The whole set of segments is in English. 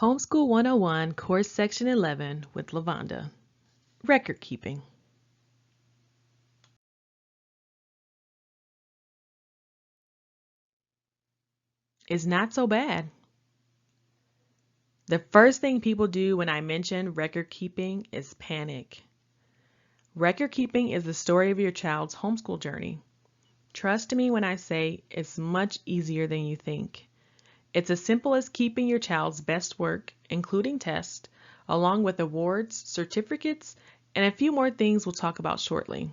Homeschool 101, Course Section 11 with LaVonda. Record keeping. Is not so bad. The first thing people do when I mention record keeping is panic. Record keeping is the story of your child's homeschool journey. Trust me when I say it's much easier than you think. It's as simple as keeping your child's best work, including tests, along with awards, certificates, and a few more things we'll talk about shortly.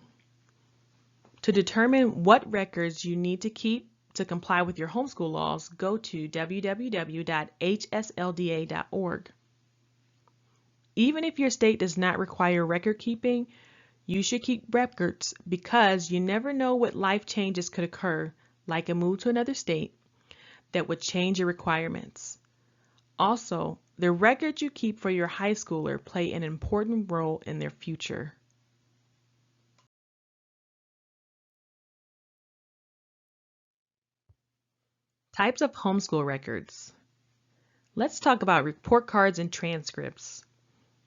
To determine what records you need to keep to comply with your homeschool laws, go to www.hslda.org. Even if your state does not require record keeping, you should keep records because you never know what life changes could occur, like a move to another state, that would change your requirements. Also, the records you keep for your high schooler play an important role in their future. Types of homeschool records. Let's talk about report cards and transcripts.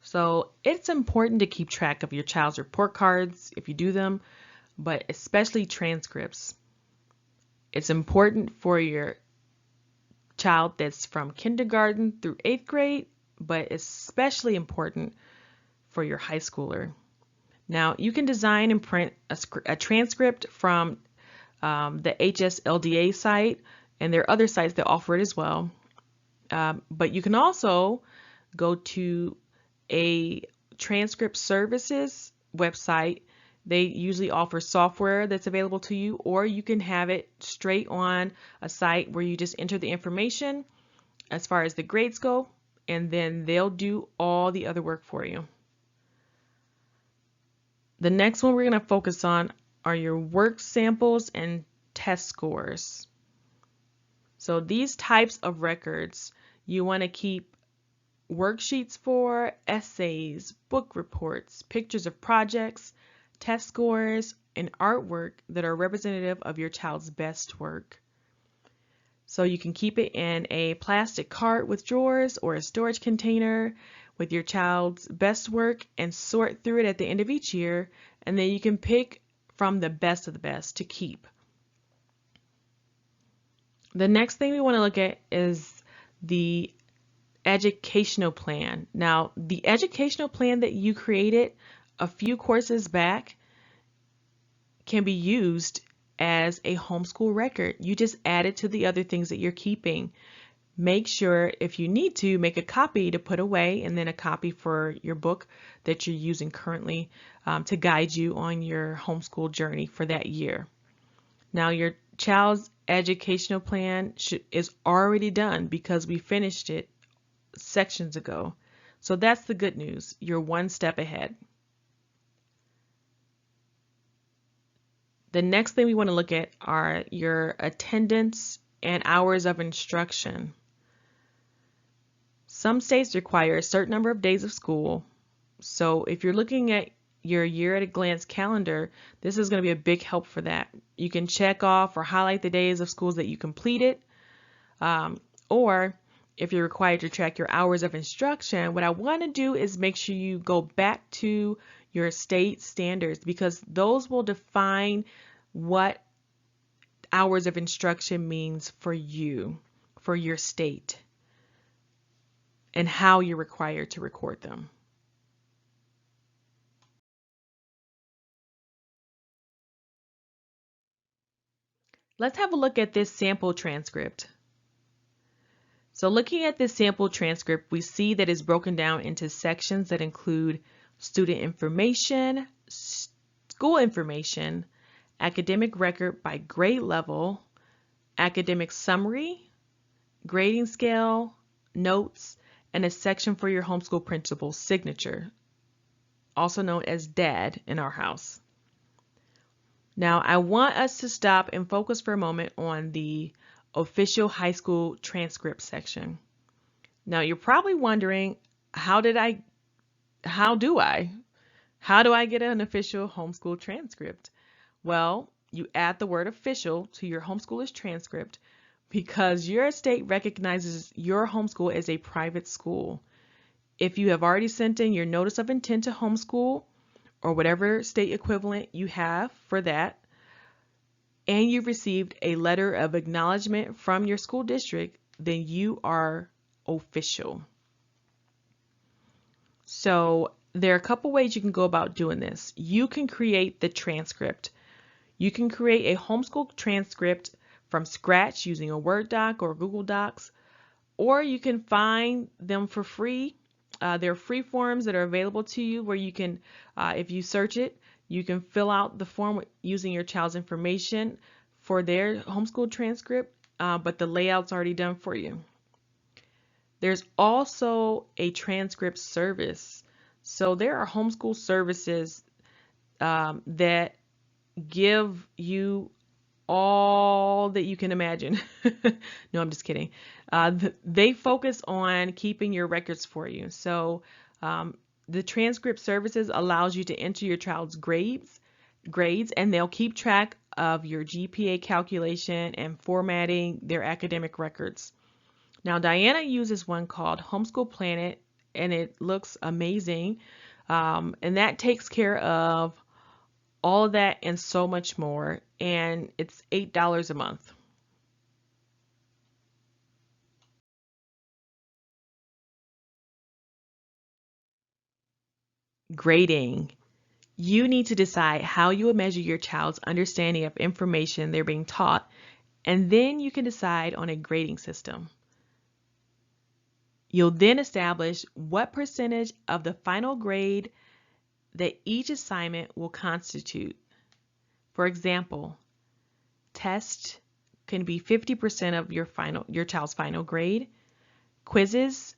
So it's important to keep track of your child's report cards if you do them, but especially transcripts. It's important for your child that's from kindergarten through 8th grade, but especially important for your high schooler. Now, you can design and print a transcript from the HSLDA site, and there are other sites that offer it as well. But you can also go to a Transcript Services website. They usually offer software that's available to you, or you can have it straight on a site where you just enter the information as far as the grades go, and then they'll do all the other work for you. The next one we're going to focus on are your work samples and test scores. So these types of records you want to keep worksheets for, essays, book reports, pictures of projects, test scores, and artwork that are representative of your child's best work. So you can keep it in a plastic cart with drawers or a storage container with your child's best work and sort through it at the end of each year, and then you can pick from the best of the best to keep. The next thing we want to look at is the educational plan. Now, the educational plan that you created a few courses back can be used as a homeschool record. You just add it to the other things that you're keeping. Make sure, if you need to, make a copy to put away and then a copy for your book that you're using currently to guide you on your homeschool journey for that year. Now, your child's educational plan is already done because we finished it sections ago. So that's the good news. You're one step ahead. The next thing we want to look at are your attendance and hours of instruction. Some states require a certain number of days of school. So if you're looking at your year at a glance calendar, this is going to be a big help for that. You can check off or highlight the days of schools that you completed, or if you're required to track your hours of instruction, what I want to do is make sure you go back to your state standards because those will define what hours of instruction means for you, for your state, and how you're required to record them. Let's have a look at this sample transcript. So looking at this sample transcript, we see that it's broken down into sections that include student information, school information, academic record by grade level, academic summary, grading scale, notes, and a section for your homeschool principal's signature, also known as DAD in our house. Now, I want us to stop and focus for a moment on the official high school transcript section. Now, you're probably wondering, how do I get an official homeschool transcript? Well, you add the word official to your homeschooler's transcript because your state recognizes your homeschool as a private school. If you have already sent in your notice of intent to homeschool, or whatever state equivalent you have for that, and you've received a letter of acknowledgement from your school district, then you are official. So there are a couple ways you can go about doing this. You can create the transcript. You can create a homeschool transcript from scratch using a Word doc or Google Docs, or you can find them for free. There are free forms that are available to you where you can, if you search it, you can fill out the form using your child's information for their homeschool transcript, but the layout's already done for you. There's also a transcript service. So there are homeschool services that give you all that you can imagine. No, I'm just kidding. They focus on keeping your records for you. So the Transcript Services allows you to enter your child's grades, and they'll keep track of your GPA calculation and formatting their academic records. Now, Diana uses one called Homeschool Planet, and it looks amazing. And that takes care of all of that and so much more, and it's $8 a month. Grading. You need to decide how you will measure your child's understanding of information they're being taught, and then you can decide on a grading system. You'll then establish what percentage of the final grade that each assignment will constitute. For example, tests can be 50% of your child's final grade. Quizzes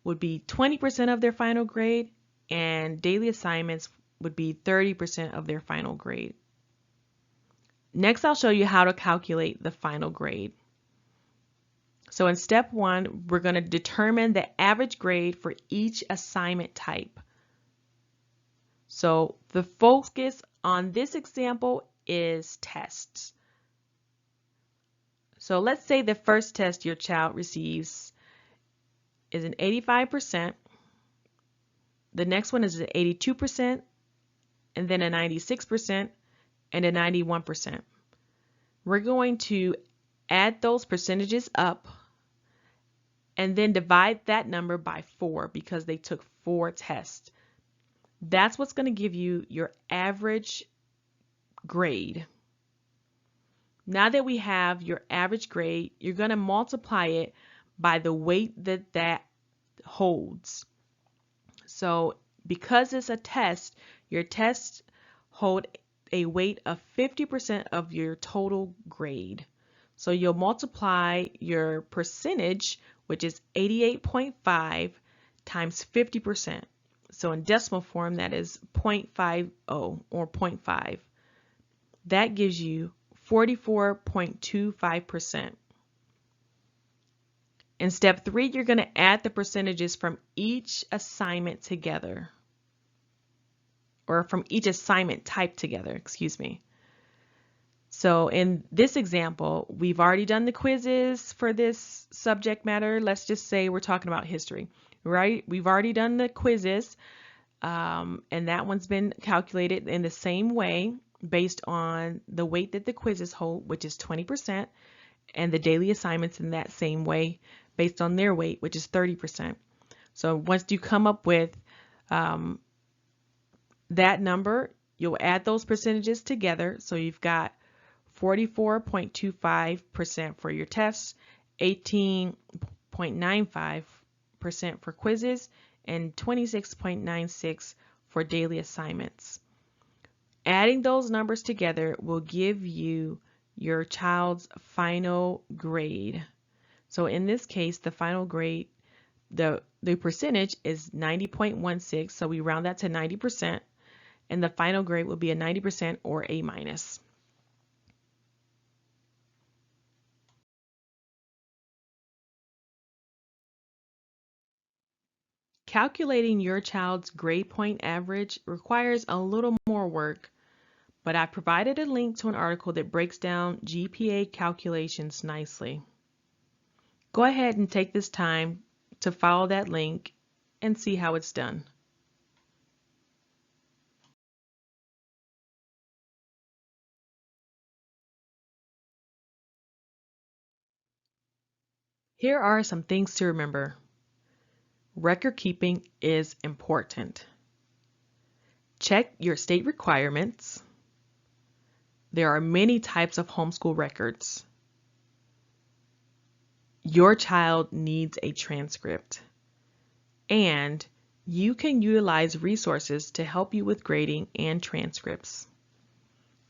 would be 20% of their final grade, and daily assignments would be 30% of their final grade. Next, I'll show you how to calculate the final grade. So in step 1, we're going to determine the average grade for each assignment type. So the focus on this example is tests. So let's say the first test your child receives is an 85%. The next one is an 82%, and then a 96%, and a 91%. We're going to add those percentages up and then divide that number by 4 because they took 4 tests. That's what's going to give you your average grade. Now that we have your average grade, you're going to multiply it by the weight that holds. So because it's a test, your tests hold a weight of 50% of your total grade. So you'll multiply your percentage, which is 88.5, times 50%. So in decimal form, that is 0.50 or 0.5. That gives you 44.25%. In step 3, you're going to add the percentages from each assignment together, or from each assignment type together, excuse me. So in this example, we've already done the quizzes for this subject matter. Let's just say we're talking about history, right? We've already done the quizzes, and that one's been calculated in the same way based on the weight that the quizzes hold, which is 20%, and the daily assignments in that same way based on their weight, which is 30%. So once you come up with that number, you'll add those percentages together. So you've got 44.25% for your tests, 18.95% for quizzes, and 26.96% for daily assignments. Adding those numbers together will give you your child's final grade. So in this case, the final grade, the percentage is 90.16, so we round that to 90%, and the final grade will be a 90% or A-. Calculating your child's grade point average requires a little more work, but I provided a link to an article that breaks down GPA calculations nicely. Go ahead and take this time to follow that link and see how it's done. Here are some things to remember. Record keeping is important. Check your state requirements. There are many types of homeschool records. Your child needs a transcript. And you can utilize resources to help you with grading and transcripts.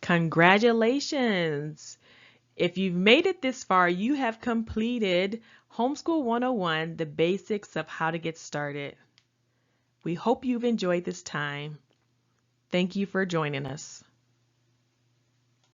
Congratulations! If you've made it this far, you have completed Homeschool 101, the basics of how to get started. We hope you've enjoyed this time. Thank you for joining us.